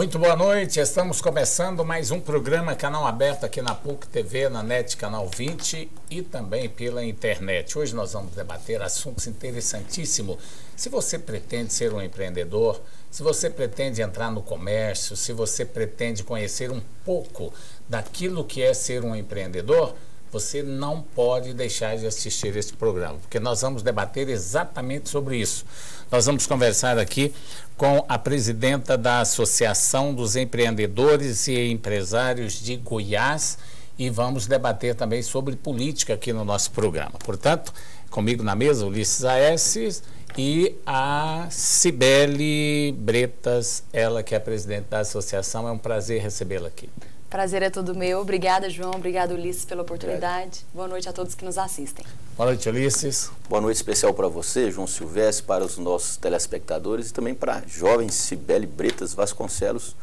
Muito boa noite, estamos começando mais um programa Canal Aberto aqui na PUC TV, na NET Canal 20 e também pela internet. Hoje nós vamos debater assuntos interessantíssimos. Se você pretende ser um empreendedor, se você pretende entrar no comércio, se você pretende conhecer um pouco daquilo que é ser um empreendedor, você não pode deixar de assistir esse programa, porque nós vamos debater exatamente sobre isso. Nós vamos conversar aqui com a presidenta da Associação dos Empreendedores e Empresários de Goiás e vamos debater também sobre política aqui no nosso programa. Portanto, comigo na mesa, Ulisses Aesses e a Cibele Bretas, ela que é a presidente da associação. É um prazer recebê-la aqui. Prazer é todo meu. Obrigada, João. Obrigada, Ulisses, pela oportunidade. Boa noite a todos que nos assistem. Boa noite, Ulisses. Boa noite especial para você, João Silvestre, para os nossos telespectadores e também para a jovem Cibele Bretas Vasconcelos,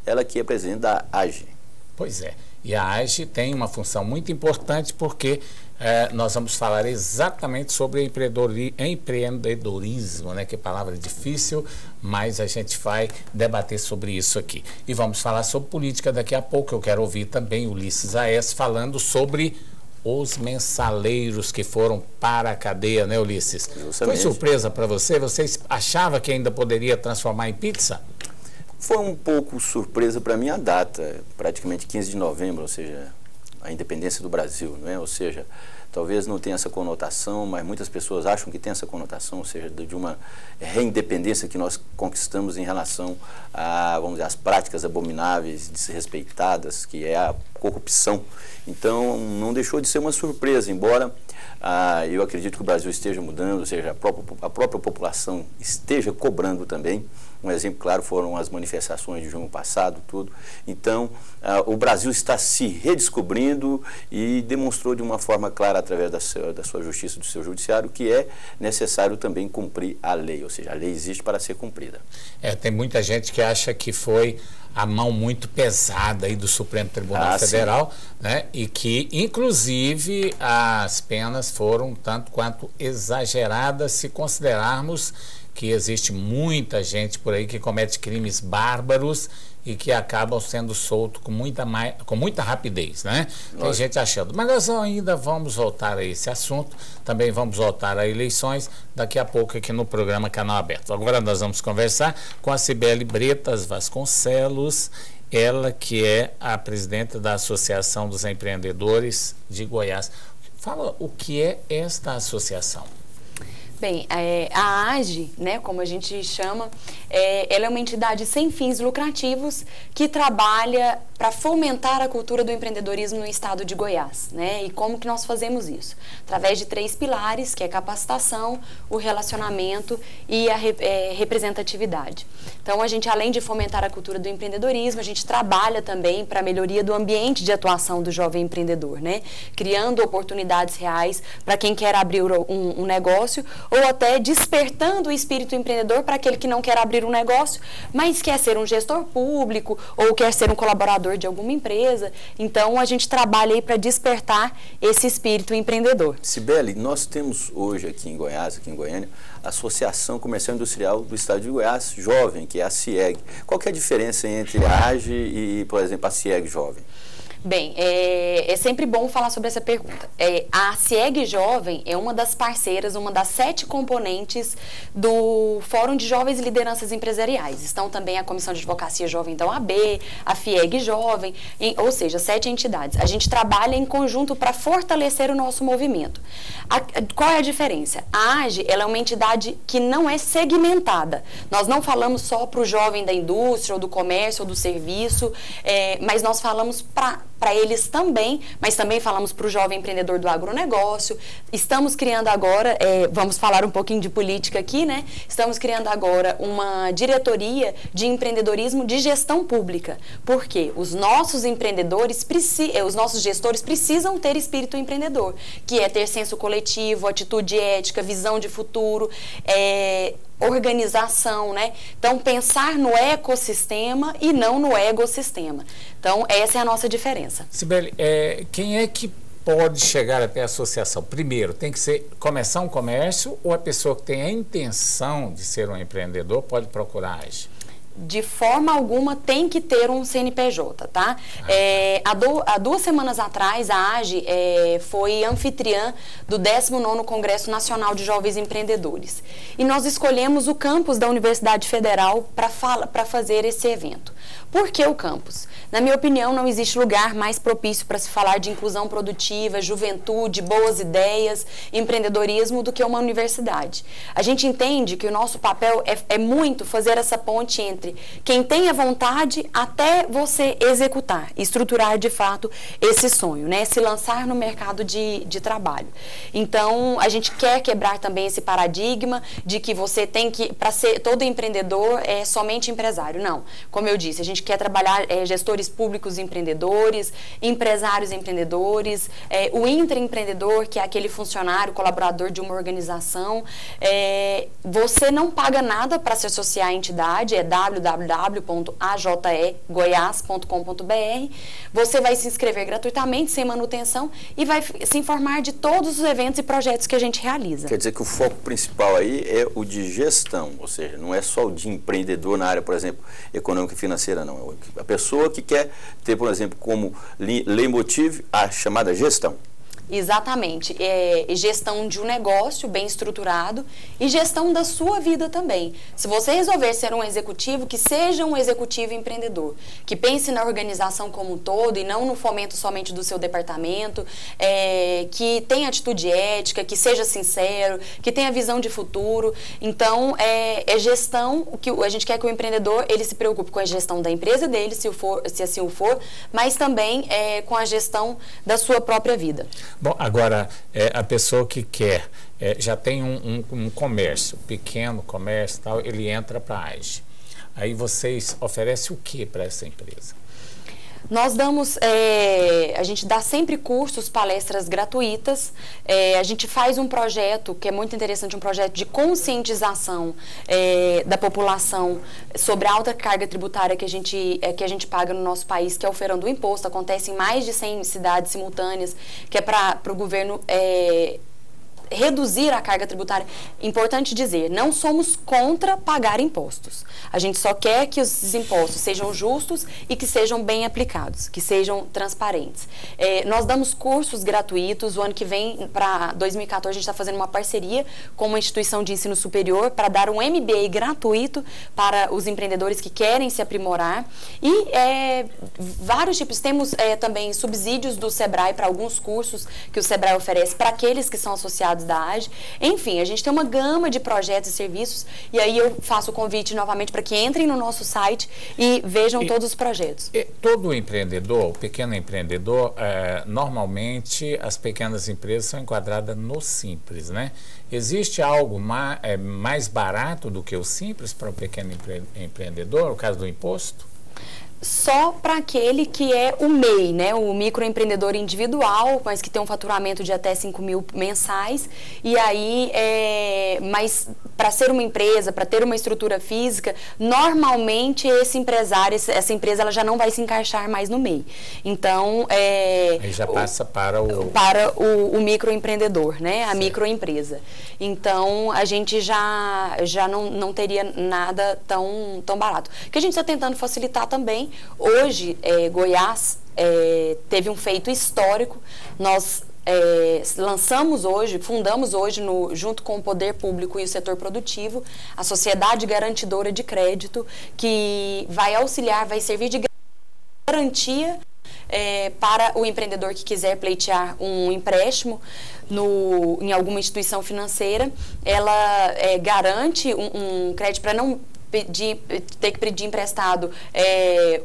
ela que é presidente da AGE. Pois é, e a AGE tem uma função muito importante porque nós vamos falar exatamente sobre empreendedorismo, né? Que palavra difícil, mas a gente vai debater sobre isso aqui. E vamos falar sobre política daqui a pouco. Eu quero ouvir também Ulisses Aesses falando sobre os mensaleiros que foram para a cadeia, né, Ulisses? Justamente. Foi surpresa para você? Você achava que ainda poderia transformar em pizza? Foi um pouco surpresa para mim a data, praticamente 15 de novembro, ou seja, a independência do Brasil, não é? Ou seja, talvez não tenha essa conotação, mas muitas pessoas acham que tem essa conotação, ou seja, de uma reindependência que nós conquistamos em relação a, vamos dizer, as práticas abomináveis, desrespeitadas, que é a corrupção. Então, não deixou de ser uma surpresa, embora eu acredito que o Brasil esteja mudando, ou seja, a própria população esteja cobrando também. Um exemplo claro foram as manifestações de junho passado, tudo. Então, o Brasil está se redescobrindo e demonstrou de uma forma clara, através da sua justiça, do seu judiciário, que é necessário também cumprir a lei, ou seja, a lei existe para ser cumprida. Tem muita gente que acha que foi a mão muito pesada aí do Supremo Tribunal Federal, né? E que, inclusive, as penas foram tanto quanto exageradas se considerarmos que existe muita gente por aí que comete crimes bárbaros e que acabam sendo soltos com muita rapidez, né? Tem gente achando. Mas nós ainda vamos voltar a esse assunto, também vamos voltar a eleições daqui a pouco aqui no programa Canal Aberto. Agora nós vamos conversar com a Cibele Bretas Vasconcelos, ela que é a presidenta da Associação dos Empreendedores de Goiás. Fala o que é esta associação. Bem, a AGE, né, como a gente chama, ela é uma entidade sem fins lucrativos que trabalha para fomentar a cultura do empreendedorismo no estado de Goiás, né? E como que nós fazemos isso? Através de 3 pilares, que é a capacitação, o relacionamento e a representatividade. Então, a gente, além de fomentar a cultura do empreendedorismo, a gente trabalha também para a melhoria do ambiente de atuação do jovem empreendedor, né? Criando oportunidades reais para quem quer abrir um negócio, ou até despertando o espírito empreendedor para aquele que não quer abrir um negócio, mas quer ser um gestor público ou quer ser um colaborador de alguma empresa. Então, a gente trabalha aí para despertar esse espírito empreendedor. Cibele, nós temos hoje aqui em Goiás, aqui em Goiânia, a Associação Comercial e Industrial do Estado de Goiás Jovem, que é a CIEG. Qual que é a diferença entre a AGE e, por exemplo, a CIEG Jovem? Bem, é sempre bom falar sobre essa pergunta. A CIEG Jovem é uma das parceiras, uma das 7 componentes do Fórum de Jovens e Lideranças Empresariais. Estão também a Comissão de Advocacia Jovem da OAB, a FIEG Jovem, ou seja, 7 entidades. A gente trabalha em conjunto para fortalecer o nosso movimento. Qual é a diferença? A AGE, ela é uma entidade que não é segmentada. Nós não falamos só para o jovem da indústria, ou do comércio, ou do serviço, mas nós falamos para eles também, mas também falamos para o jovem empreendedor do agronegócio. Estamos criando agora, vamos falar um pouquinho de política aqui, né? Estamos criando agora uma diretoria de empreendedorismo de gestão pública. Por quê? Os nossos empreendedores, os nossos gestores precisam ter espírito empreendedor, que é ter senso coletivo, atitude ética, visão de futuro, organização, né? Então, pensar no ecossistema e não no egossistema. Então, essa é a nossa diferença. Cibele, quem é que pode chegar até a associação? Primeiro, tem que começar um comércio ou a pessoa que tem a intenção de ser um empreendedor pode procurar a AGE? de forma alguma tem que ter um CNPJ, tá? Há 2 semanas atrás, a AGE foi anfitriã do 19º Congresso Nacional de Jovens Empreendedores. E nós escolhemos o campus da Universidade Federal para fazer esse evento. Por que o campus? Na minha opinião, não existe lugar mais propício para se falar de inclusão produtiva, juventude, boas ideias, empreendedorismo do que uma universidade. A gente entende que o nosso papel é muito fazer essa ponte entre quem tem a vontade até você executar, estruturar de fato esse sonho, né? Se lançar no mercado de trabalho. Então, a gente quer quebrar também esse paradigma de que você tem que, para ser todo empreendedor, é somente empresário. Não. Como eu disse, a gente quer trabalhar gestores públicos empreendedores, empresários empreendedores, o intraempreendedor, que é aquele funcionário, colaborador de uma organização. Você não paga nada para se associar à entidade, é www.ajegoias.com.br. Você vai se inscrever gratuitamente, sem manutenção, e vai se informar de todos os eventos e projetos que a gente realiza. Quer dizer que o foco principal aí é o de gestão, ou seja, não é só o de empreendedor na área, por exemplo, econômica e financeira, não. A pessoa que quer ter, por exemplo, como leitmotiv a chamada gestão. Exatamente. Gestão de um negócio bem estruturado e gestão da sua vida também. Se você resolver ser um executivo, que seja um executivo empreendedor, que pense na organização como um todo e não no fomento somente do seu departamento, que tenha atitude ética, que seja sincero, que tenha visão de futuro. Então, gestão, que a gente quer que o empreendedor ele se preocupe com a gestão da empresa dele, se assim o for, mas também com a gestão da sua própria vida. Bom, agora, a pessoa que quer, já tem um comércio, pequeno comércio e tal, ele entra para a AGE. Aí vocês oferecem o que para essa empresa? Nós damos, a gente dá sempre cursos, palestras gratuitas, a gente faz um projeto que é muito interessante, um projeto de conscientização da população sobre a alta carga tributária que a gente paga no nosso país, que é o Feirão do Imposto. Acontece em mais de 100 cidades simultâneas, que é para o governo reduzir a carga tributária. Importante dizer, não somos contra pagar impostos. A gente só quer que os impostos sejam justos e que sejam bem aplicados, que sejam transparentes. Nós damos cursos gratuitos. O ano que vem, para 2014, a gente está fazendo uma parceria com uma instituição de ensino superior para dar um MBA gratuito para os empreendedores que querem se aprimorar. E vários tipos. Temos também subsídios do Sebrae para alguns cursos que o Sebrae oferece para aqueles que são associados da AGE. Enfim, a gente tem uma gama de projetos e serviços, e aí eu faço o convite novamente para que entrem no nosso site e vejam todos os projetos. Todo empreendedor, o pequeno empreendedor, normalmente as pequenas empresas são enquadradas no Simples, né? Existe algo mais barato do que o Simples para o pequeno empreendedor, no caso do imposto? Só para aquele que é o MEI, né? O microempreendedor individual, mas que tem um faturamento de até 5 mil mensais. E aí, mas para ser uma empresa, para ter uma estrutura física, normalmente esse empresário, essa empresa, ela já não vai se encaixar mais no MEI. Então, aí já passa para o microempreendedor, né? A microempresa. Então, a gente já não teria nada tão barato. O que a gente está tentando facilitar também. Hoje, Goiás teve um feito histórico. Nós fundamos hoje, junto com o poder público e o setor produtivo, a Sociedade Garantidora de Crédito, que vai auxiliar, vai servir de garantia para o empreendedor que quiser pleitear um empréstimo em alguma instituição financeira. Ela garante um crédito para não ter que pedir emprestado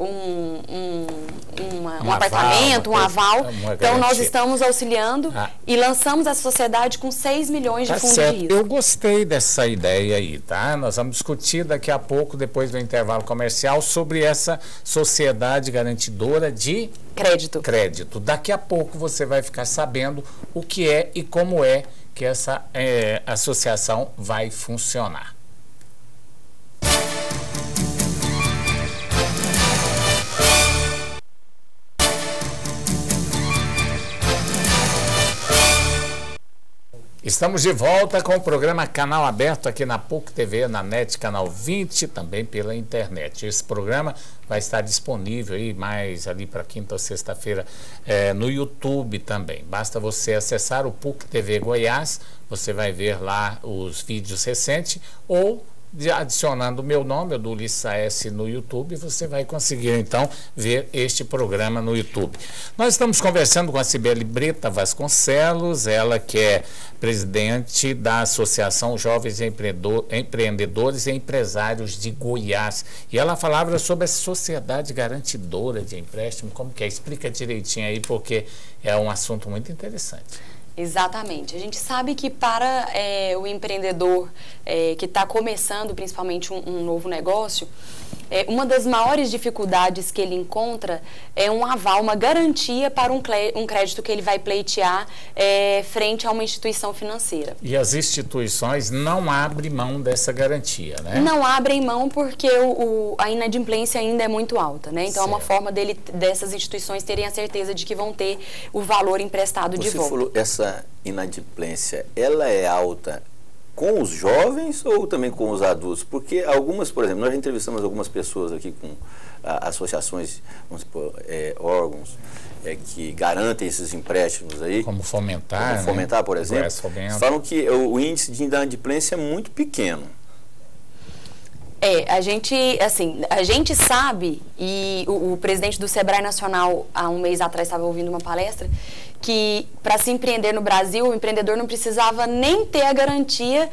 um apartamento, um aval. Então, nós estamos auxiliando e lançamos essa sociedade com 6 milhões de fundos de risco. Eu gostei dessa ideia aí, tá? Nós vamos discutir daqui a pouco, depois do intervalo comercial, sobre essa sociedade garantidora de crédito. Daqui a pouco você vai ficar sabendo o que é e como é que essa associação vai funcionar. Estamos de volta com o programa Canal Aberto aqui na PUC TV, na NET Canal 20, também pela internet. Esse programa vai estar disponível aí mais ali para quinta ou sexta-feira no YouTube também. Basta você acessar o PUC TV Goiás, você vai ver lá os vídeos recentes ou adicionando o meu nome, o do Ulisses A.S. no YouTube, você vai conseguir então ver este programa no YouTube. Nós estamos conversando com a Cibele Breta Vasconcelos, ela que é presidente da Associação Jovens Empreendedores e Empresários de Goiás. E ela falava sobre a sociedade garantidora de empréstimo, como que é? Explica direitinho aí, porque é um assunto muito interessante. Exatamente. A gente sabe que para o empreendedor que está começando, principalmente um novo negócio, uma das maiores dificuldades que ele encontra é um aval, uma garantia para um crédito que ele vai pleitear frente a uma instituição financeira. E as instituições não abrem mão dessa garantia, né? Não abrem mão porque a inadimplência ainda é muito alta, né? Então, certo. É uma forma dessas instituições terem a certeza de que vão ter o valor emprestado de volta. Você falou, essa inadimplência, ela é alta com os jovens ou também com os adultos? Porque algumas, por exemplo, nós já entrevistamos algumas pessoas aqui com associações, vamos supor, órgãos que garantem esses empréstimos aí. Como Fomentar, como Fomentar, né? Por exemplo, falam que o índice de inadimplência é muito pequeno. A gente sabe, e o presidente do Sebrae Nacional, há um mês atrás, estava ouvindo uma palestra, que para se empreender no Brasil, o empreendedor não precisava nem ter a garantia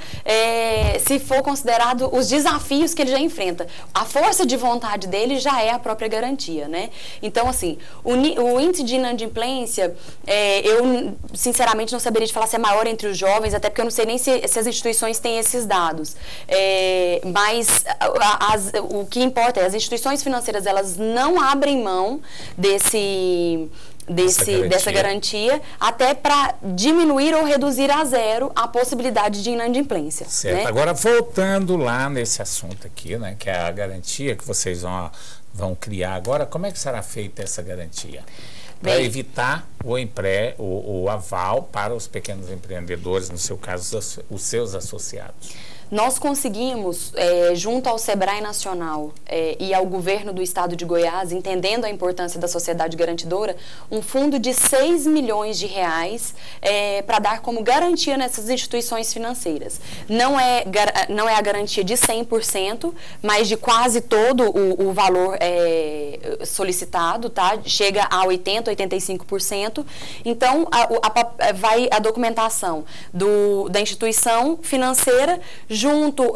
se for considerado os desafios que ele já enfrenta. A força de vontade dele já é a própria garantia, né? Então, assim, o índice de inadimplência, eu sinceramente não saberia te falar se é maior entre os jovens, até porque eu não sei nem se as instituições têm esses dados. Mas o que importa é as instituições financeiras, elas não abrem mão dessa garantia, até para diminuir ou reduzir a zero a possibilidade de inadimplência. Certo. Né? Agora, voltando lá nesse assunto aqui, né, que é a garantia que vocês vão criar agora, como é que será feita essa garantia? Para evitar o aval para os pequenos empreendedores, no seu caso, os seus associados. Nós conseguimos, junto ao Sebrae Nacional e ao governo do estado de Goiás, entendendo a importância da sociedade garantidora, um fundo de 6 milhões de reais para dar como garantia nessas instituições financeiras. Não é a garantia de 100%, mas de quase todo o valor solicitado, tá? Chega a 80%, 85%. Então, vai a documentação da instituição financeira,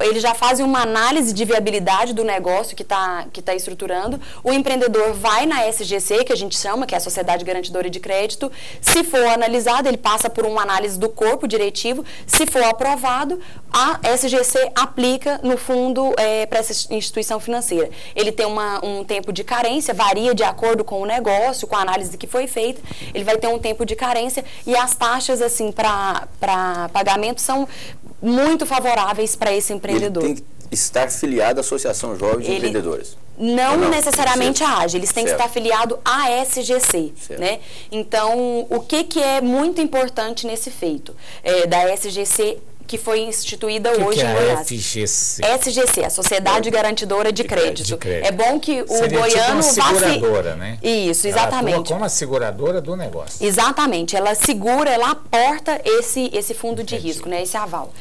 eles já fazem uma análise de viabilidade do negócio que tá estruturando. O empreendedor vai na SGC, que a gente chama, que é a Sociedade Garantidora de Crédito. Se for analisado, ele passa por uma análise do corpo diretivo. Se for aprovado, a SGC aplica no fundo para essa instituição financeira. Ele tem um tempo de carência, varia de acordo com o negócio, com a análise que foi feita. Ele vai ter um tempo de carência e as taxas assim para pagamento são muito favoráveis para esse empreendedor. Ele tem que estar filiado à Associação Jovem de Empreendedores. Não necessariamente a AGE, eles têm que estar afiliados à SGC, né? Então, o que é muito importante nesse feito da SGC, que foi instituída hoje em Goiás? FGC? SGC, a Sociedade Garantidora de Crédito. É bom que o seria goiano tipo uma seguradora, né? Isso, exatamente. Ela atua como a seguradora do negócio. Exatamente, ela segura, ela aporta esse fundo de risco, né? Esse aval.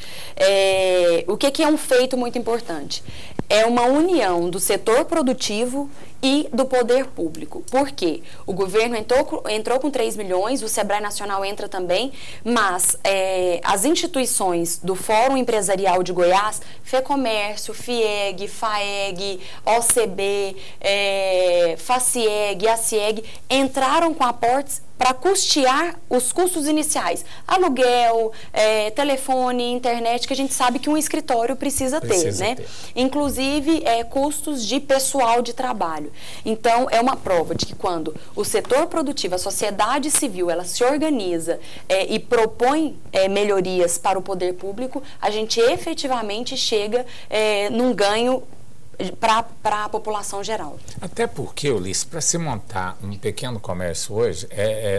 O que é um feito muito importante? É uma união do setor produtivo e do poder público. Por quê? O governo entrou com 3 milhões, o Sebrae Nacional entra também, mas as instituições do Fórum Empresarial de Goiás, FEComércio, FIEG, FAEG, OCB, FACIEG, ACIEG, entraram com aportes para custear os custos iniciais, aluguel, telefone, internet, que a gente sabe que um escritório precisa ter, né? Inclusive, custos de pessoal de trabalho. Então, é uma prova de que quando o setor produtivo, a sociedade civil, ela se organiza e propõe melhorias para o poder público, a gente efetivamente chega num ganho para a população geral. Até porque, Ulisses, para se montar um pequeno comércio hoje,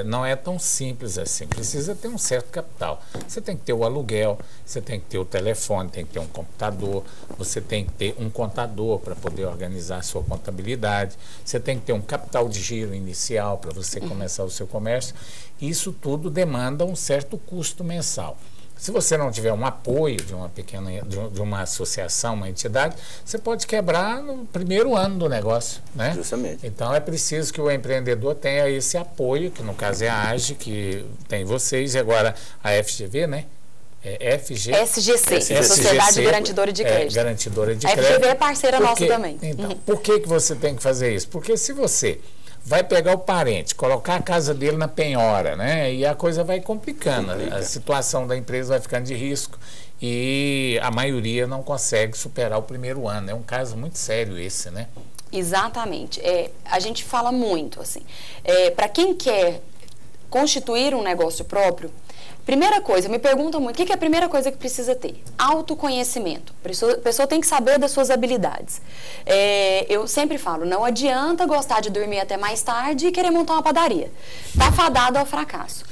não é tão simples assim. Precisa ter um certo capital. Você tem que ter o aluguel, você tem que ter o telefone, tem que ter um computador, você tem que ter um contador para poder organizar a sua contabilidade, você tem que ter um capital de giro inicial para você começar o seu comércio. Isso tudo demanda um certo custo mensal. Se você não tiver um apoio de uma pequena, de uma associação, uma entidade, você pode quebrar no primeiro ano do negócio, né? Justamente. Então é preciso que o empreendedor tenha esse apoio, que no caso é a AGE, que tem vocês, e agora a FGV, né? SGC, Sociedade Garantidora de Crédito. Garantidora de a Crédito. FGV é parceira nossa também. Então, por que você tem que fazer isso? Porque se você vai pegar o parente, colocar a casa dele na penhora, né? E a coisa vai complicando. A situação da empresa vai ficando de risco e a maioria não consegue superar o primeiro ano. É um caso muito sério esse, né? Exatamente. A gente fala muito, assim. Para quem quer constituir um negócio próprio, primeira coisa, me perguntam muito, o que é a primeira coisa que precisa ter? Autoconhecimento. A pessoa tem que saber das suas habilidades. Eu sempre falo, não adianta gostar de dormir até mais tarde e querer montar uma padaria. Está fadado ao fracasso.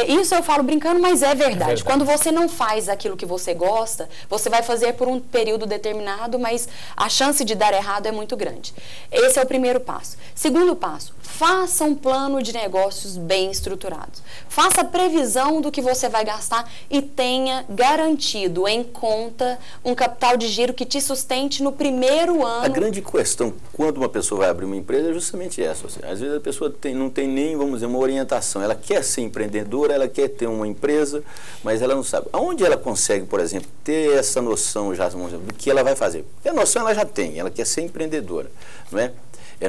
Isso eu falo brincando, mas é verdade. Quando você não faz aquilo que você gosta, você vai fazer por um período determinado, mas a chance de dar errado é muito grande. Esse é o primeiro passo. Segundo passo, faça um plano de negócios bem estruturados. Faça a previsão do que você vai gastar e tenha garantido em conta um capital de giro que te sustente no primeiro ano. A grande questão quando uma pessoa vai abrir uma empresa é justamente essa. Às vezes a pessoa não tem nem, vamos dizer, uma orientação. Ela quer ser empreendedora, ela quer ter uma empresa, mas ela não sabe. Aonde ela consegue, por exemplo, ter essa noção já, vamos dizer, do que ela vai fazer? Porque a noção ela já tem, ela quer ser empreendedora, não é?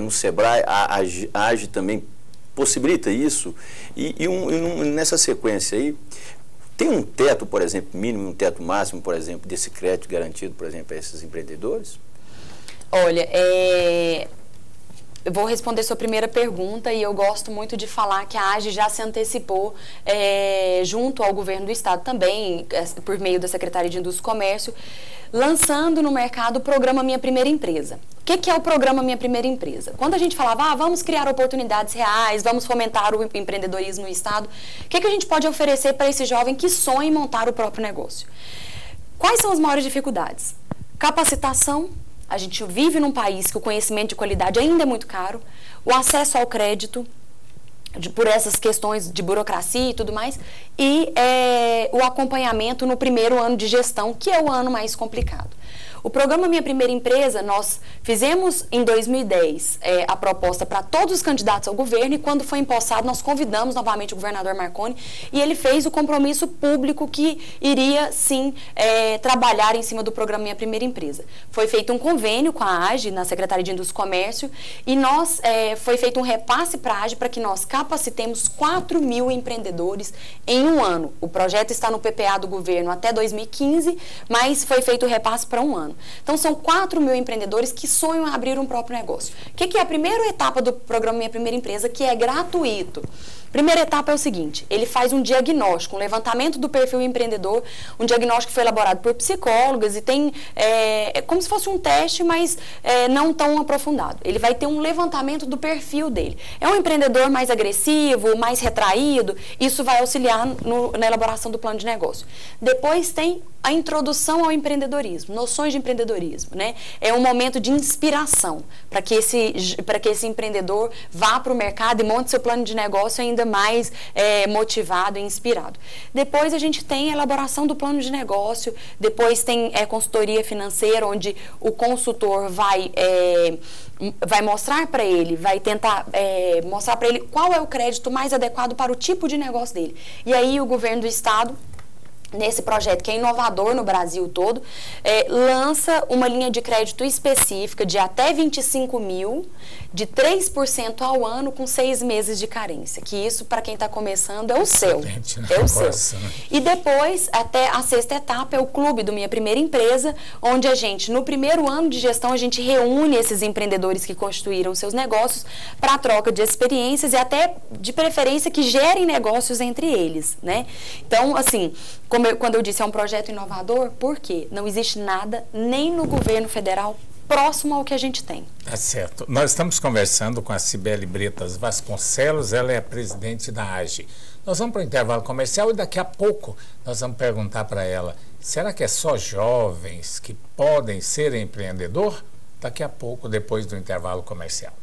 No Sebrae, a AGE também possibilita isso, nessa sequência aí, tem um teto, por exemplo, mínimo, um teto máximo, por exemplo, desse crédito garantido, por exemplo, a esses empreendedores? Olha, eu vou responder sua primeira pergunta e eu gosto muito de falar que a AGE já se antecipou junto ao governo do estado também, por meio da Secretaria de Indústria e Comércio, lançando no mercado o programa Minha Primeira Empresa. O que é o programa Minha Primeira Empresa? Quando a gente falava, vamos criar oportunidades reais, vamos fomentar o empreendedorismo no estado, o que a gente pode oferecer para esse jovem que sonha em montar o próprio negócio? Quais são as maiores dificuldades? Capacitação. A gente vive num país que o conhecimento de qualidade ainda é muito caro, o acesso ao crédito, por essas questões de burocracia e tudo mais, e o acompanhamento no primeiro ano de gestão, que é o ano mais complicado. O programa Minha Primeira Empresa, nós fizemos em 2010 a proposta para todos os candidatos ao governo e quando foi empossado nós convidamos novamente o governador Marconi e ele fez o compromisso público que iria sim trabalhar em cima do programa Minha Primeira Empresa. Foi feito um convênio com a AGE, na Secretaria de Indústria e Comércio, e foi feito um repasse para a AGE para que nós capacitemos 4.000 empreendedores em um ano. O projeto está no PPA do governo até 2015, mas foi feito o repasse para um ano. Então, são 4.000 empreendedores que sonham em abrir um próprio negócio. O que é a primeira etapa do programa Minha Primeira Empresa, que é gratuito? Primeira etapa é o seguinte, ele faz um diagnóstico, um levantamento do perfil empreendedor, um diagnóstico que foi elaborado por psicólogas e tem, como se fosse um teste, mas não tão aprofundado. Ele vai ter um levantamento do perfil dele. É um empreendedor mais agressivo, mais retraído, isso vai auxiliar na elaboração do plano de negócio. Depois tem a introdução ao empreendedorismo, noções de empreendedorismo, né? É um momento de inspiração para que esse empreendedor vá para o mercado e monte seu plano de negócio ainda mais motivado e inspirado. Depois a gente tem a elaboração do plano de negócio, depois tem consultoria financeira, onde o consultor vai mostrar para ele, vai tentar mostrar para ele qual é o crédito mais adequado para o tipo de negócio dele. E aí o governo do estado, nesse projeto que é inovador no Brasil todo, lança uma linha de crédito específica de até 25 mil, de 3% ao ano, com 6 meses de carência. Que isso, para quem está começando, é o céu. É o céu. E depois, até a 6ª etapa, é o clube do Minha Primeira Empresa, onde a gente, no primeiro ano de gestão, a gente reúne esses empreendedores que constituíram seus negócios para a troca de experiências e até, de preferência, que gerem negócios entre eles, né? Então, assim, quando eu disse é um projeto inovador, por quê? Não existe nada, nem no governo federal, próximo ao que a gente tem. Tá certo. Nós estamos conversando com a Cibele Bretas Vasconcelos, ela é a presidente da AGE. Nós vamos para o intervalo comercial e daqui a pouco nós vamos perguntar para ela, será que é só jovens que podem ser empreendedor? Daqui a pouco, depois do intervalo comercial.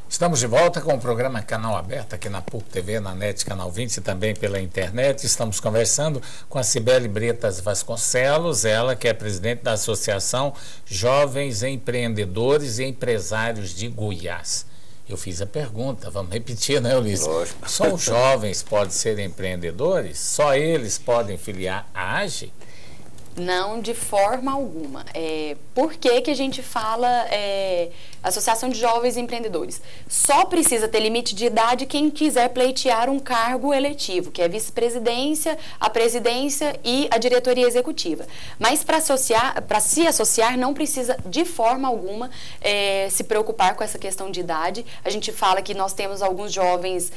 Estamos de volta com o programa Canal Aberto aqui na PUC TV, na NET Canal 20 e também pela internet. Estamos conversando com a Cibele Bretas Vasconcelos, ela que é presidente da Associação Jovens Empreendedores e Empresários de Goiás. Eu fiz a pergunta, vamos repetir, né, Ulisses? Lógico. Só os jovens podem ser empreendedores? Só eles podem filiar a AGE? Não, de forma alguma. Por que que a gente fala Associação de Jovens Empreendedores? Só precisa ter limite de idade quem quiser pleitear um cargo eletivo, que é a vice-presidência, a presidência e a diretoria executiva. Mas para se associar, não precisa de forma alguma se preocupar com essa questão de idade. A gente fala que nós temos alguns jovens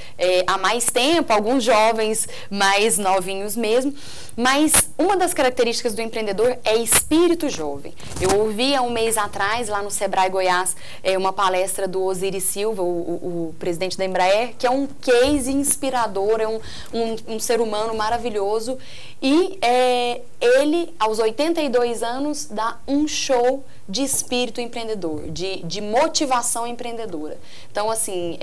há mais tempo, alguns jovens mais novinhos mesmo, mas uma das características do empreendedor é espírito jovem. Eu ouvi há um mês atrás, lá no Sebrae Goiás, uma palestra do Osiris Silva, o presidente da Embraer, que é um case inspirador, é um ser humano maravilhoso. E ele, aos 82 anos, dá um show de espírito empreendedor, de motivação empreendedora. Então, assim,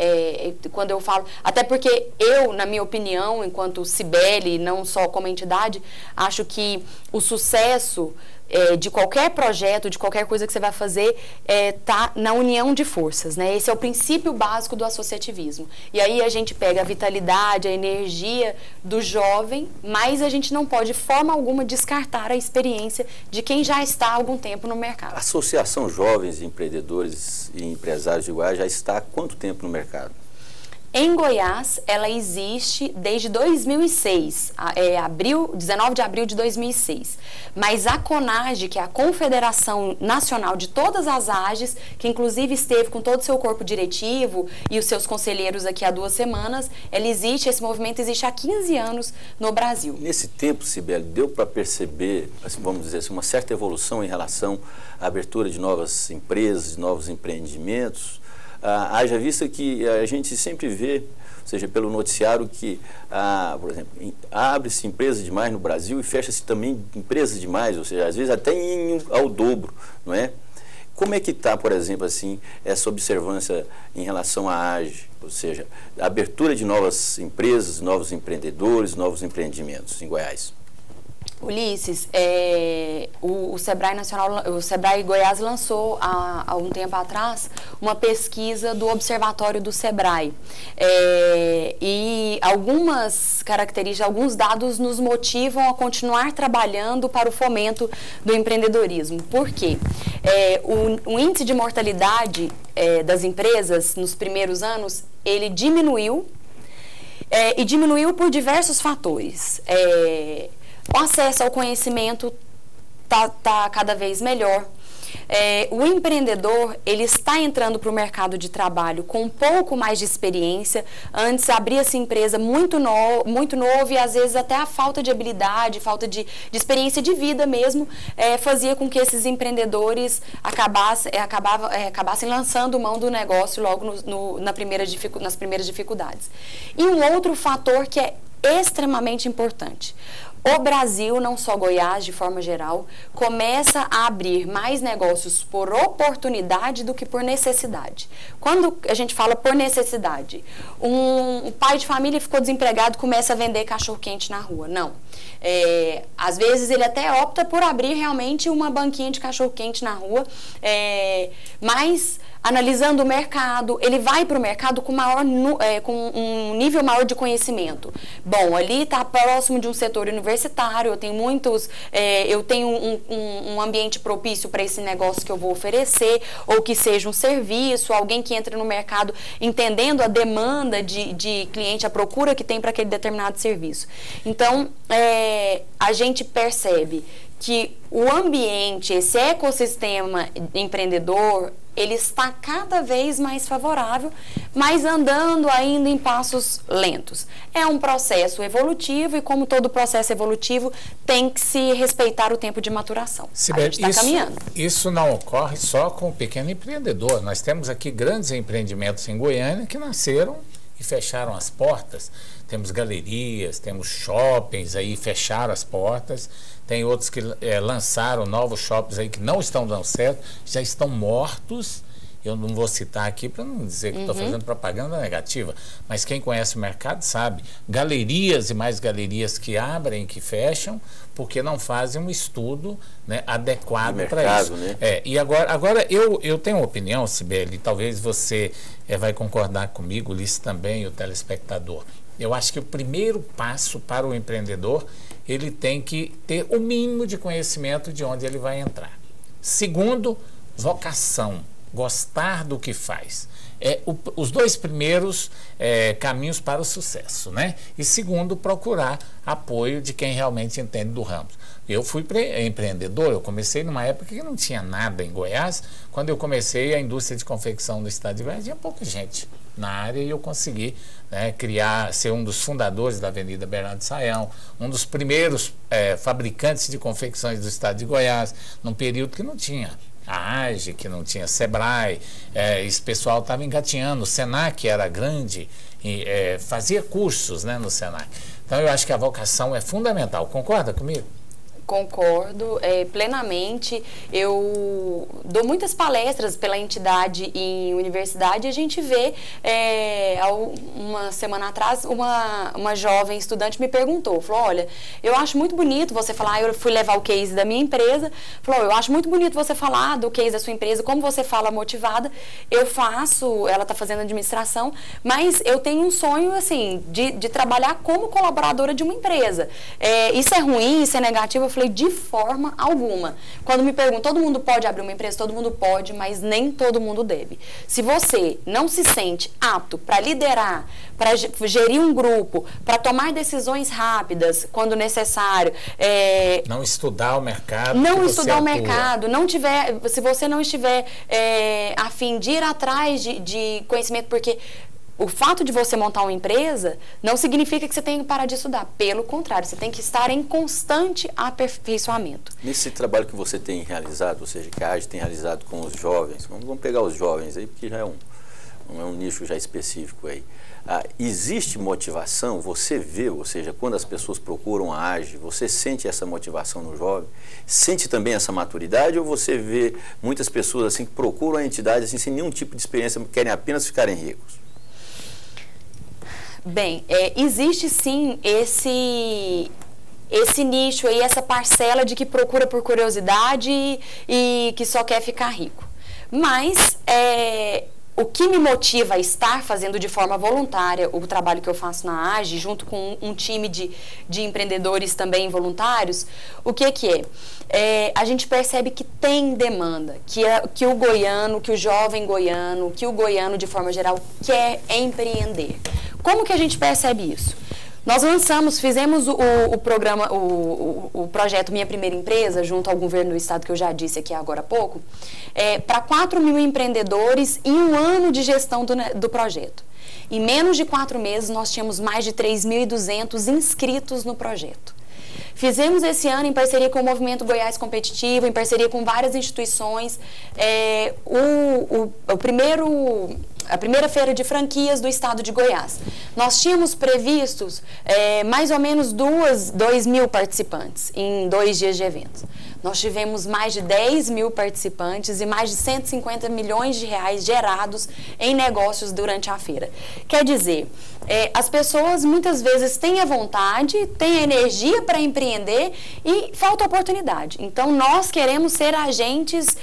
quando eu falo... Até porque eu, na minha opinião, enquanto Cibele, não só como entidade, acho que o sucesso de qualquer projeto, de qualquer coisa que você vai fazer, tá na união de forças, né? Esse é o princípio básico do associativismo. E aí a gente pega a vitalidade, a energia do jovem, mas a gente não pode, de forma alguma, descartar a experiência de quem já está há algum tempo no mercado. A Associação Jovens Empreendedores e Empresários de Goiás já está há quanto tempo no mercado? Em Goiás, ela existe desde 2006, 19 de abril de 2006. Mas a CONAGE, que é a Confederação Nacional de todas as AGEs, que inclusive esteve com todo o seu corpo diretivo e os seus conselheiros aqui há 2 semanas, esse movimento existe há 15 anos no Brasil. Nesse tempo, Cibele, deu para perceber, assim, vamos dizer assim, uma certa evolução em relação à abertura de novas empresas, de novos empreendimentos? Haja vista que a gente sempre vê, ou seja, pelo noticiário, que, por exemplo, abre-se empresas demais no Brasil e fecha-se também empresas demais, ou seja, às vezes até ao dobro, não é? Como é que está, por exemplo, assim, essa observância em relação à AGE, ou seja, a abertura de novas empresas, novos empreendedores, novos empreendimentos em Goiás? Ulisses, o Sebrae Goiás lançou há um tempo atrás uma pesquisa do Observatório do Sebrae. E algumas características, alguns dados nos motivam a continuar trabalhando para o fomento do empreendedorismo. Por quê? O índice de mortalidade das empresas nos primeiros anos, ele diminuiu, e diminuiu por diversos fatores. O acesso ao conhecimento tá cada vez melhor. O empreendedor, ele está entrando para o mercado de trabalho com um pouco mais de experiência. Antes, abria-se empresa muito novo e, às vezes, até a falta de habilidade, falta de experiência de vida mesmo, fazia com que esses empreendedores acabassem lançando mão do negócio logo nas primeiras dificuldades. E um outro fator que é extremamente importante. O Brasil, não só Goiás, de forma geral, começa a abrir mais negócios por oportunidade do que por necessidade. Quando a gente fala por necessidade, um pai de família ficou desempregado, começa a vender cachorro-quente na rua. Não. Às vezes ele até opta por abrir realmente uma banquinha de cachorro-quente na rua, mas analisando o mercado, ele vai para o mercado com um nível maior de conhecimento. Bom, ali está próximo de um setor universitário, eu tenho um ambiente propício para esse negócio que eu vou oferecer, ou que seja um serviço, alguém que entra no mercado entendendo a demanda de cliente, a procura que tem para aquele determinado serviço. Então, a gente percebe que o ambiente, esse ecossistema empreendedor, ele está cada vez mais favorável, mas andando ainda em passos lentos. É um processo evolutivo e, como todo processo evolutivo, tem que se respeitar o tempo de maturação. Sibeli, a gente está caminhando. Isso não ocorre só com o pequeno empreendedor. Nós temos aqui grandes empreendimentos em Goiânia que nasceram e fecharam as portas. Temos galerias, temos shoppings aí, fecharam as portas. Tem outros que lançaram novos shoppings aí que não estão dando certo, já estão mortos. Eu não vou citar aqui para não dizer que estou fazendo propaganda negativa, mas quem conhece o mercado sabe. Galerias e mais galerias que abrem, que fecham, porque não fazem um estudo, né, adequado para isso. Né? E agora eu tenho uma opinião, Sibeli, talvez você vai concordar comigo, Ulisses também, o telespectador. Eu acho que o primeiro passo para o empreendedor, ele tem que ter o mínimo de conhecimento de onde ele vai entrar. Segundo, vocação, gostar do que faz. Os dois primeiros caminhos para o sucesso, né? E segundo, procurar apoio de quem realmente entende do ramo. Eu fui empreendedor, eu comecei numa época que não tinha nada em Goiás. Quando eu comecei, a indústria de confecção no estado de Goiás tinha pouca gente na área e eu consegui, né, ser um dos fundadores da Avenida Bernardo Sayão, um dos primeiros fabricantes de confecções do estado de Goiás, num período que não tinha a AGE, que não tinha Sebrae, esse pessoal estava engatinhando, o Senac era grande, fazia cursos, né, no Senac. Então eu acho que a vocação é fundamental. Concorda comigo? Concordo plenamente. Eu dou muitas palestras pela entidade em universidade e a gente vê, uma semana atrás, uma jovem estudante me perguntou, falou, olha, eu acho muito bonito você falar, eu fui levar o case da minha empresa, falou, eu acho muito bonito você falar do case da sua empresa, como você fala motivada, ela está fazendo administração, mas eu tenho um sonho, assim, de trabalhar como colaboradora de uma empresa. Isso é ruim, isso é negativo? Eu falei, de forma alguma. Quando me perguntam, todo mundo pode abrir uma empresa? Todo mundo pode, mas nem todo mundo deve. Se você não se sente apto para liderar, para gerir um grupo, para tomar decisões rápidas quando necessário. Não estudar o mercado. Não estudar o mercado. Se você não estiver a fim de ir atrás de conhecimento, porque o fato de você montar uma empresa não significa que você tem que parar de estudar. Pelo contrário, você tem que estar em constante aperfeiçoamento. Nesse trabalho que você tem realizado, ou seja, que a AGE tem realizado com os jovens, vamos pegar os jovens aí, porque já é um nicho já específico aí. Existe motivação? Você vê, ou seja, quando as pessoas procuram a AGE, você sente essa motivação no jovem? Sente também essa maturidade ou você vê muitas pessoas assim que procuram a entidade assim, sem nenhum tipo de experiência, querem apenas ficarem ricos? Bem, existe sim esse nicho aí, essa parcela de que procura por curiosidade e que só quer ficar rico. Mas o que me motiva a estar fazendo de forma voluntária o trabalho que eu faço na AGE, junto com um time de empreendedores também voluntários, o que é? A gente percebe que tem demanda, que o goiano, que o jovem goiano, que o goiano de forma geral quer empreender. Como que a gente percebe isso? Nós fizemos o programa, o projeto Minha Primeira Empresa, junto ao governo do estado, que eu já disse aqui agora há pouco, para 4.000 empreendedores em um ano de gestão do projeto. Em menos de 4 meses, nós tínhamos mais de 3.200 inscritos no projeto. Fizemos esse ano, em parceria com o Movimento Goiás Competitivo, em parceria com várias instituições, a primeira feira de franquias do estado de Goiás. Nós tínhamos previstos mais ou menos 2.000 participantes em 2 dias de eventos. Nós tivemos mais de 10.000 participantes e mais de 150 milhões de reais gerados em negócios durante a feira. Quer dizer, as pessoas muitas vezes têm a vontade, têm a energia para empreender e falta oportunidade. Então, nós queremos ser agentes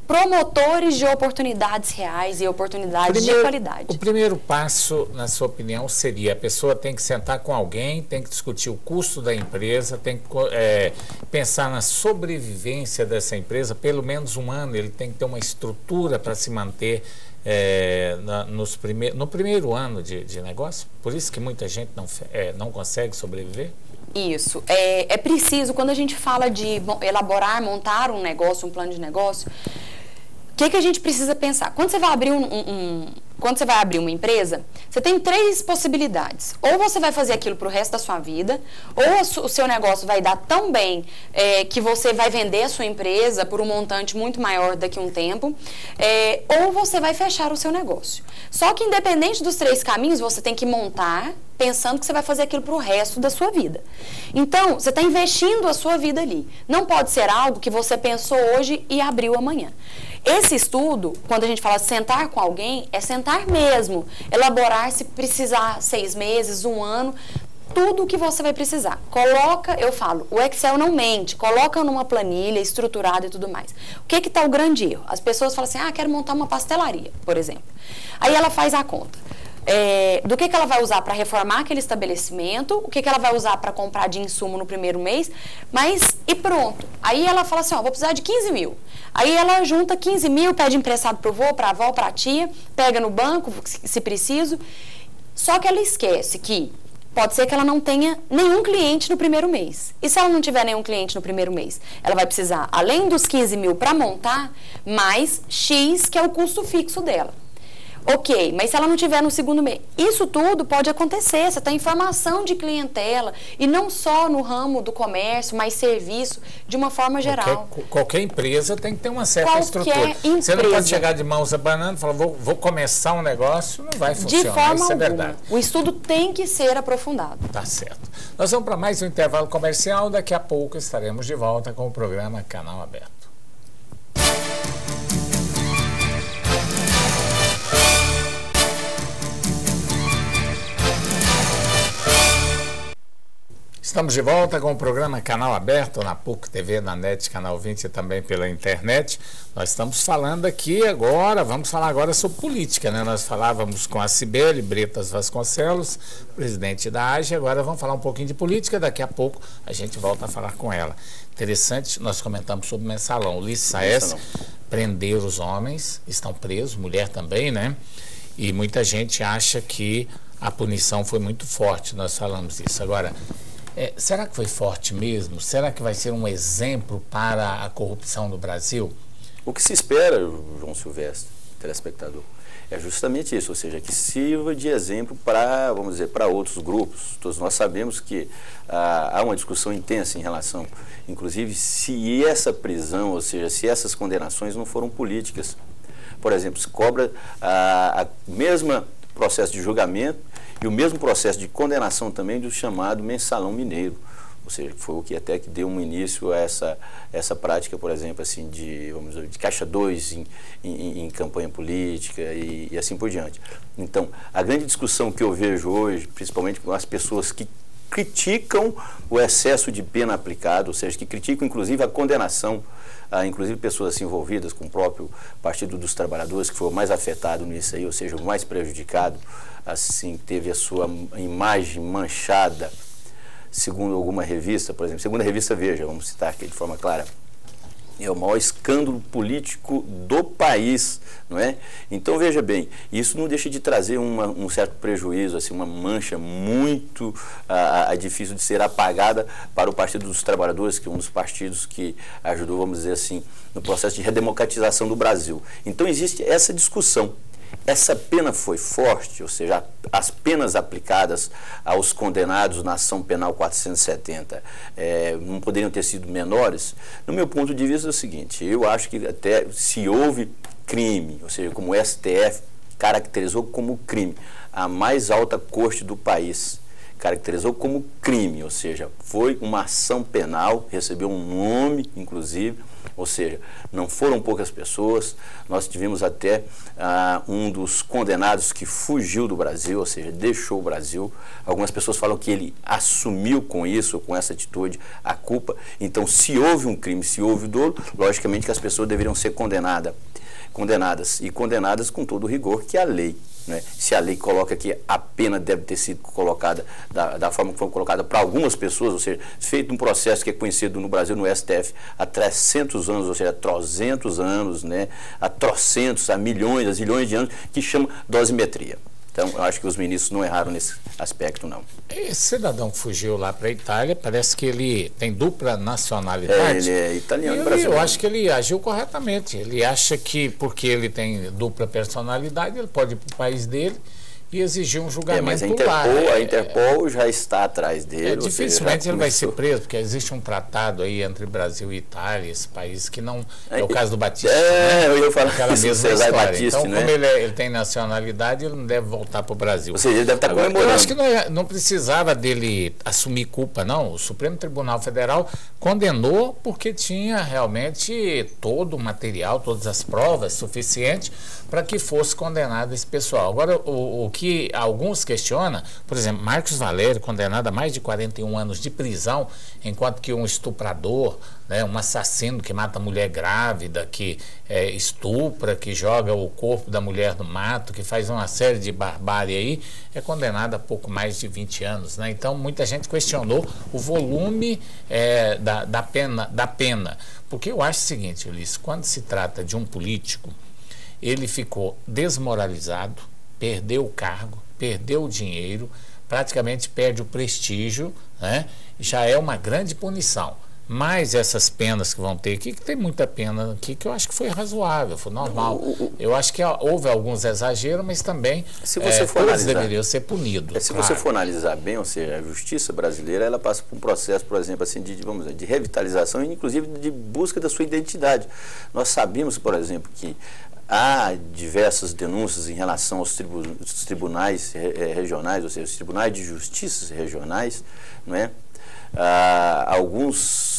promotores de oportunidades reais e oportunidades de qualidade. O primeiro passo, na sua opinião, seria a pessoa tem que sentar com alguém, tem que discutir o custo da empresa, tem que pensar na sobrevivência dessa empresa, pelo menos um ano, ele tem que ter uma estrutura para se manter no primeiro ano de negócio. Por isso que muita gente não consegue sobreviver. Isso. É preciso, quando a gente fala de elaborar, montar um negócio, um plano de negócio, o que a gente precisa pensar? Quando você vai abrir quando você vai abrir uma empresa, você tem 3 possibilidades. Ou você vai fazer aquilo para o resto da sua vida, ou o seu negócio vai dar tão bem que você vai vender a sua empresa por um montante muito maior daqui a um tempo, ou você vai fechar o seu negócio. Só que independente dos 3 caminhos, você tem que montar pensando que você vai fazer aquilo para o resto da sua vida. Então, você está investindo a sua vida ali. Não pode ser algo que você pensou hoje e abriu amanhã. Esse estudo, quando a gente fala sentar com alguém, é sentar mesmo, elaborar se precisar 6 meses, 1 ano, tudo o que você vai precisar. Coloca, eu falo, o Excel não mente, coloca numa planilha estruturada e tudo mais. O que está o grande erro? As pessoas falam assim, quero montar uma pastelaria, por exemplo. Aí ela faz a conta. Do que ela vai usar para reformar aquele estabelecimento, o que ela vai usar para comprar de insumo no primeiro mês, e pronto. Aí ela fala assim, vou precisar de 15 mil. Aí ela junta 15 mil, pede emprestado para o vô, para a avó, para a tia, pega no banco, se preciso. Só que ela esquece que pode ser que ela não tenha nenhum cliente no primeiro mês. E se ela não tiver nenhum cliente no primeiro mês? Ela vai precisar, além dos 15 mil para montar, mais X, que é o custo fixo dela. Ok, mas se ela não tiver no segundo mês, isso tudo pode acontecer, você tem informação de clientela, e não só no ramo do comércio, mas serviço, de uma forma geral. Qualquer empresa tem que ter uma certa estrutura. Você não pode chegar de mãos abanando e falar, vou começar um negócio, não vai funcionar, de forma isso alguma. É verdade. O estudo tem que ser aprofundado. Tá certo. Nós vamos para mais um intervalo comercial, daqui a pouco estaremos de volta com o programa Canal Aberto. Estamos de volta com o programa Canal Aberto, na PUC TV, na NET, Canal 20 e também pela internet. Nós estamos falando aqui agora, vamos falar agora sobre política, né? Nós falávamos com a Cibele Bretas Vasconcelos, presidente da AGE, agora vamos falar um pouquinho de política, daqui a pouco a gente volta a falar com ela. Interessante, nós comentamos sobre o mensalão. O Ulisses Saes prender os homens, estão presos, mulher também, né? E muita gente acha que a punição foi muito forte, nós falamos isso. Agora, será que foi forte mesmo? Será que vai ser um exemplo para a corrupção no Brasil? O que se espera, João Silvestre, telespectador, é justamente isso, ou seja, que sirva de exemplo para, vamos dizer, para outros grupos. Todos nós sabemos que há uma discussão intensa em relação, inclusive, se essa prisão, ou seja, se essas condenações não foram políticas. Por exemplo, se cobra a mesma processo de julgamento e o mesmo processo de condenação também do chamado mensalão mineiro, ou seja, foi o que até que deu um início a essa prática, por exemplo, assim, vamos dizer, de caixa 2 em campanha política e assim por diante. Então, a grande discussão que eu vejo hoje, principalmente com as pessoas que criticam o excesso de pena aplicado, ou seja, que criticam inclusive a condenação, inclusive pessoas assim, envolvidas com o próprio Partido dos Trabalhadores, que foi o mais afetado nisso aí, ou seja, o mais prejudicado, assim, teve a sua imagem manchada, segundo alguma revista, por exemplo, segundo a revista Veja, vamos citar aqui de forma clara, é o maior escândalo político do país, não é? Então, veja bem, isso não deixa de trazer um certo prejuízo, assim, uma mancha muito difícil de ser apagada para o Partido dos Trabalhadores, que é um dos partidos que ajudou, vamos dizer assim, no processo de redemocratização do Brasil. Então, existe essa discussão. Essa pena foi forte, ou seja, as penas aplicadas aos condenados na ação penal 470 não poderiam ter sido menores. No meu ponto de vista é o seguinte, eu acho que até se houve crime, ou seja, como o STF caracterizou como crime, a mais alta corte do país caracterizou como crime, ou seja, foi uma ação penal, recebeu um nome, inclusive, ou seja, não foram poucas pessoas, nós tivemos até um dos condenados que fugiu do Brasil, ou seja, deixou o Brasil. Algumas pessoas falam que ele assumiu com isso, com essa atitude, a culpa. Então, se houve um crime, se houve dolo, logicamente que as pessoas deveriam ser condenadas com todo o rigor que a lei, né? Se a lei coloca que a pena deve ter sido colocada da forma que foi colocada para algumas pessoas, ou seja, feito um processo que é conhecido no Brasil, no STF, há 300 anos, ou seja, 300 anos, né? Há trocentos, há milhões, há zilhões de anos, que chama dosimetria. Então, eu acho que os ministros não erraram nesse aspecto, não. Esse cidadão que fugiu lá para a Itália, parece que ele tem dupla nacionalidade. Ele é italiano e brasileiro. Eu brasileiro. acho que ele agiu corretamente. Ele acha que, porque ele tem dupla personalidade, ele pode ir para o país dele e exigir um julgamento Mas lá. a Interpol já está atrás dele. Dificilmente ele vai ser preso, porque existe um tratado aí entre Brasil e Itália, esse país que não... É o caso do Batista. Eu ia falar aquela mesma Cesar história. Batista, então, né? como ele tem nacionalidade, ele não deve voltar para o Brasil. Ou seja, ele deve estar comemorando. Eu acho que não precisava dele assumir culpa, não. O Supremo Tribunal Federal condenou porque tinha realmente todo o material, todas as provas suficientes para que fosse condenado esse pessoal. Agora, o que alguns questionam, por exemplo, Marcos Valério, condenado a mais de 41 anos de prisão, enquanto que um estuprador, né, um assassino que mata mulher grávida, que estupra, que joga o corpo da mulher no mato, que faz uma série de barbárie aí, é condenado a pouco mais de 20 anos. Né? Então, muita gente questionou o volume da pena. Porque eu acho o seguinte, Ulisses, quando se trata de um político, ele ficou desmoralizado, perdeu o cargo, perdeu o dinheiro, praticamente perde o prestígio, né? Já é uma grande punição. Mas essas penas que vão ter aqui, que tem muita pena aqui, que eu acho que foi razoável, foi normal. Eu acho que houve alguns exageros, mas também se você for todos analisar, deveriam ser punidos. Se claro. você for analisar bem, ou seja, a justiça brasileira, ela passa por um processo, por exemplo, assim, vamos dizer, de revitalização e inclusive de busca da sua identidade. Nós sabemos, por exemplo, que há diversas denúncias em relação aos tribunais regionais, ou seja, os tribunais de justiça regionais, não é? Alguns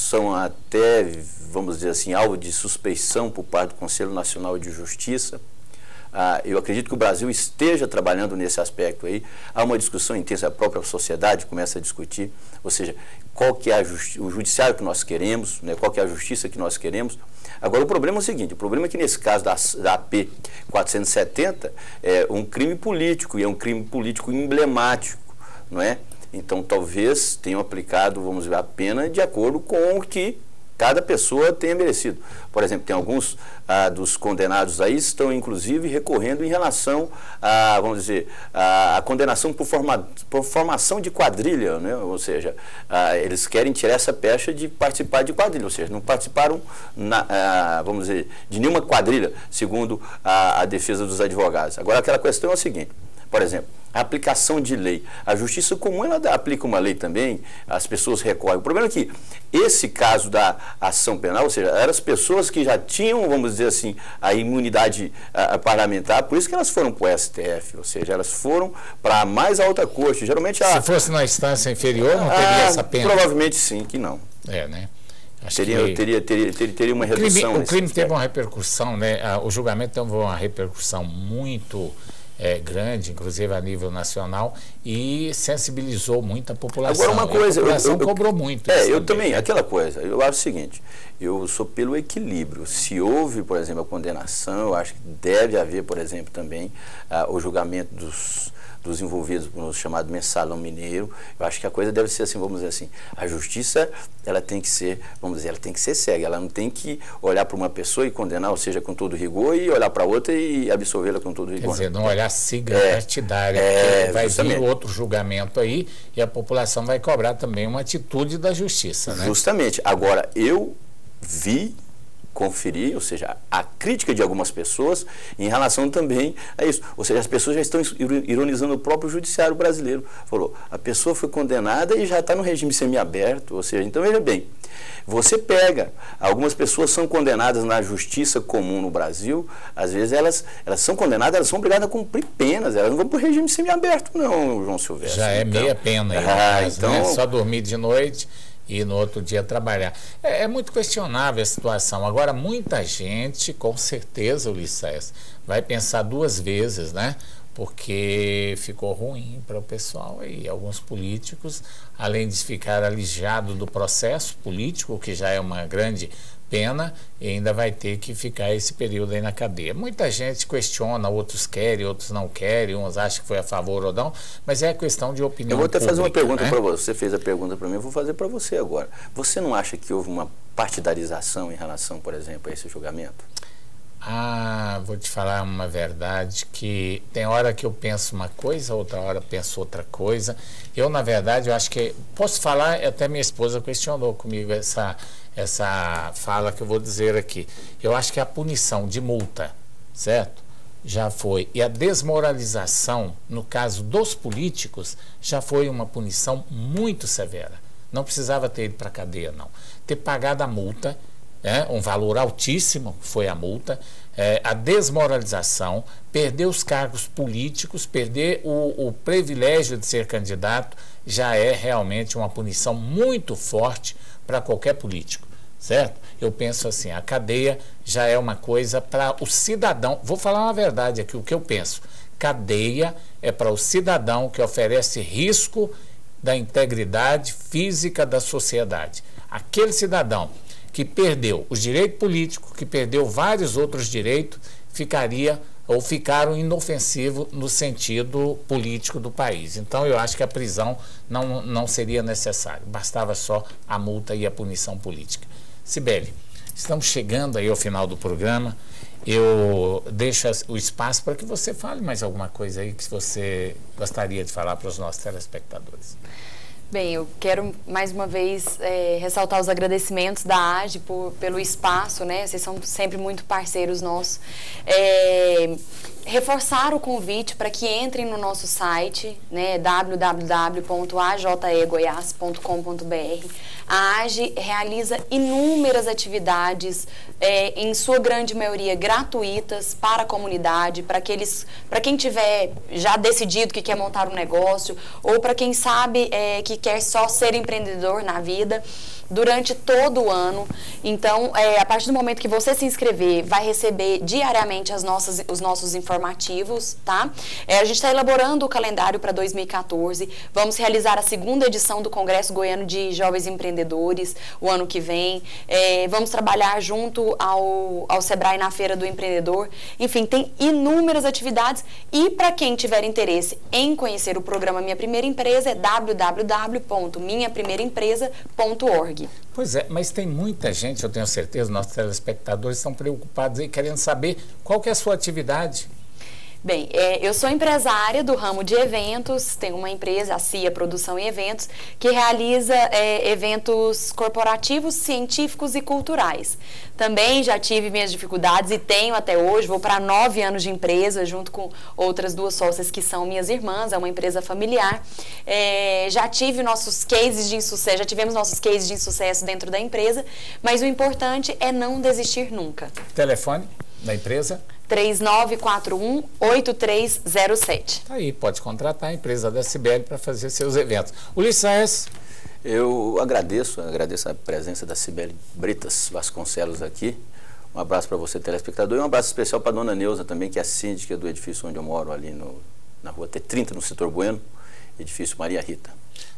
são até, vamos dizer assim, alvo de suspeição por parte do Conselho Nacional de Justiça. Eu acredito que o Brasil esteja trabalhando nesse aspecto aí. Há uma discussão intensa, a própria sociedade começa a discutir, ou seja, qual que é o judiciário que nós queremos, né, qual que é a justiça que nós queremos. Agora, o problema é o seguinte, o problema é que nesse caso da AP 470 é um crime político, e é um crime político emblemático, não é? Então, talvez tenham aplicado, vamos ver, a pena de acordo com o que cada pessoa tenha merecido. Por exemplo, tem alguns dos condenados aí estão, inclusive, recorrendo em relação a, vamos dizer, a condenação por formação de quadrilha, né? Ou seja, eles querem tirar essa pecha de participar de quadrilha, ou seja, não participaram, vamos dizer, de nenhuma quadrilha, segundo a defesa dos advogados. Agora, aquela questão é a seguinte, por exemplo, a aplicação de lei. A justiça comum, ela aplica uma lei também, as pessoas recorrem. O problema é que esse caso da ação penal, ou seja, eram as pessoas que já tinham, vamos dizer assim, a imunidade parlamentar, por isso que elas foram para o STF, ou seja, elas foram para a mais alta corte. Geralmente se fosse na instância inferior, não teria essa pena? Provavelmente sim, que não. Né? Teria uma redução. O crime teve uma repercussão, né? O julgamento teve uma repercussão muito grande, inclusive a nível nacional, e sensibilizou muito a população. Agora, uma coisa, a população cobrou muito. Eu também, aquela coisa, eu acho o seguinte, eu sou pelo equilíbrio. Se houve, por exemplo, a condenação, eu acho que deve haver, por exemplo, também o julgamento dos envolvidos no chamado mensalão mineiro. Eu acho que a coisa deve ser assim, vamos dizer assim, a justiça, ela tem que ser, vamos dizer, ela tem que ser cega, ela não tem que olhar para uma pessoa e condenar, ou seja, com todo rigor, e olhar para outra e absolvê-la com todo rigor. Quer dizer, não olhar sigla partidária, porque vai vir outro julgamento aí e a população vai cobrar também uma atitude da justiça, né? Justamente. Agora, eu conferi, ou seja, a crítica de algumas pessoas em relação também a isso. Ou seja, as pessoas já estão ironizando o próprio judiciário brasileiro. Falou, a pessoa foi condenada e já está no regime semiaberto, ou seja, então veja bem, você pega, algumas pessoas são condenadas na justiça comum no Brasil, às vezes elas são condenadas, elas são obrigadas a cumprir penas, elas não vão para o regime semiaberto não, João Silvestre. Já é meia pena aí, no caso, então, né? Só dormir de noite e no outro dia trabalhar. É muito questionável a situação. Agora, muita gente, com certeza, Ulisses, vai pensar duas vezes, né? Porque ficou ruim para o pessoal e alguns políticos, além de ficar alijado do processo político, que já é uma grande pena, e ainda vai ter que ficar esse período aí na cadeia. Muita gente questiona, outros querem, outros não querem, uns acham que foi a favor ou não, mas é questão de opinião. Eu vou até pública, fazer uma pergunta, né? para você. Você fez a pergunta para mim, eu vou fazer para você agora. Você não acha que houve uma partidarização em relação, por exemplo, a esse julgamento? Vou te falar uma verdade, que tem hora que eu penso uma coisa, outra hora penso outra coisa. Eu, na verdade, eu acho que... Posso falar, até minha esposa questionou comigo essa fala que eu vou dizer aqui. Eu acho que a punição de multa, certo? Já foi. E a desmoralização, no caso dos políticos, já foi uma punição muito severa. Não precisava ter ido para a cadeia, não. Ter pagado a multa, um valor altíssimo foi a multa, a desmoralização, perder os cargos políticos, perder o privilégio de ser candidato, já é realmente uma punição muito forte para qualquer político, certo? Eu penso assim, a cadeia já é uma coisa para o cidadão. Vou falar uma verdade aqui, o que eu penso. Cadeia é para o cidadão que oferece risco da integridade física da sociedade. Aquele cidadão que perdeu os direitos políticos, que perdeu vários outros direitos, ficaram inofensivos no sentido político do país. Então, eu acho que a prisão não seria necessária, bastava só a multa e a punição política. Cibele, estamos chegando aí ao final do programa. Eu deixo o espaço para que você fale mais alguma coisa aí que você gostaria de falar para os nossos telespectadores. Bem, eu quero mais uma vez ressaltar os agradecimentos da AGE pelo espaço, né? Vocês são sempre muito parceiros nossos. Reforçar o convite para que entrem no nosso site, né, www.ajegoias.com.br. A AGE realiza inúmeras atividades, em sua grande maioria gratuitas para a comunidade, para quem tiver já decidido que quer montar um negócio, ou para quem sabe que quer só ser empreendedor na vida, durante todo o ano. Então, a partir do momento que você se inscrever, vai receber diariamente os nossos informativos, tá? A gente está elaborando o calendário para 2014, vamos realizar a segunda edição do Congresso Goiano de Jovens Empreendedores o ano que vem, vamos trabalhar junto ao Sebrae na Feira do Empreendedor. Enfim, tem inúmeras atividades, e para quem tiver interesse em conhecer o programa Minha Primeira Empresa, é www.minhaprimeiraempresa.org. Pois é, mas tem muita gente, eu tenho certeza, nossos telespectadores estão preocupados aí, querendo saber qual que é a sua atividade. Bem, eu sou empresária do ramo de eventos, tenho uma empresa, a CIA Produção e Eventos, que realiza eventos corporativos, científicos e culturais. Também já tive minhas dificuldades e tenho até hoje, vou para 9 anos de empresa, junto com outras 2 sócias que são minhas irmãs, é uma empresa familiar. Já tive nossos cases de insucesso, já tivemos nossos cases de insucesso dentro da empresa, mas o importante é não desistir nunca. Telefone da empresa? 3941-8307. Tá aí, pode contratar a empresa da Cibele para fazer seus eventos. Ulisses? Eu agradeço a presença da Cibele Britas Vasconcelos aqui. Um abraço para você, telespectador, e um abraço especial para a dona Neuza também, que é a síndica do edifício onde eu moro, ali na rua T30, no setor Bueno, edifício Maria Rita.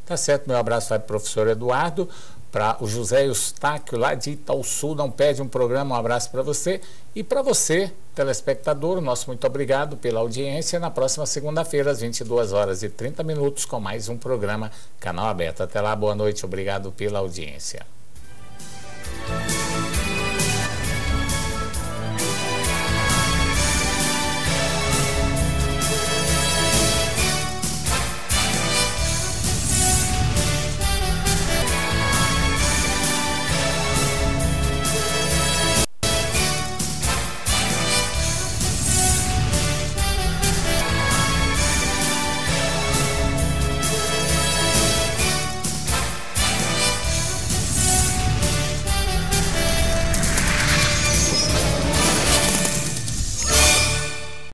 Tá certo, meu abraço vai para o professor Eduardo, para o José Eustáquio, lá de Itaúsul, não perde um programa, um abraço para você. E para você, telespectador, nosso muito obrigado pela audiência. Na próxima segunda-feira, às 22h30, com mais um programa Canal Aberto. Até lá, boa noite, obrigado pela audiência.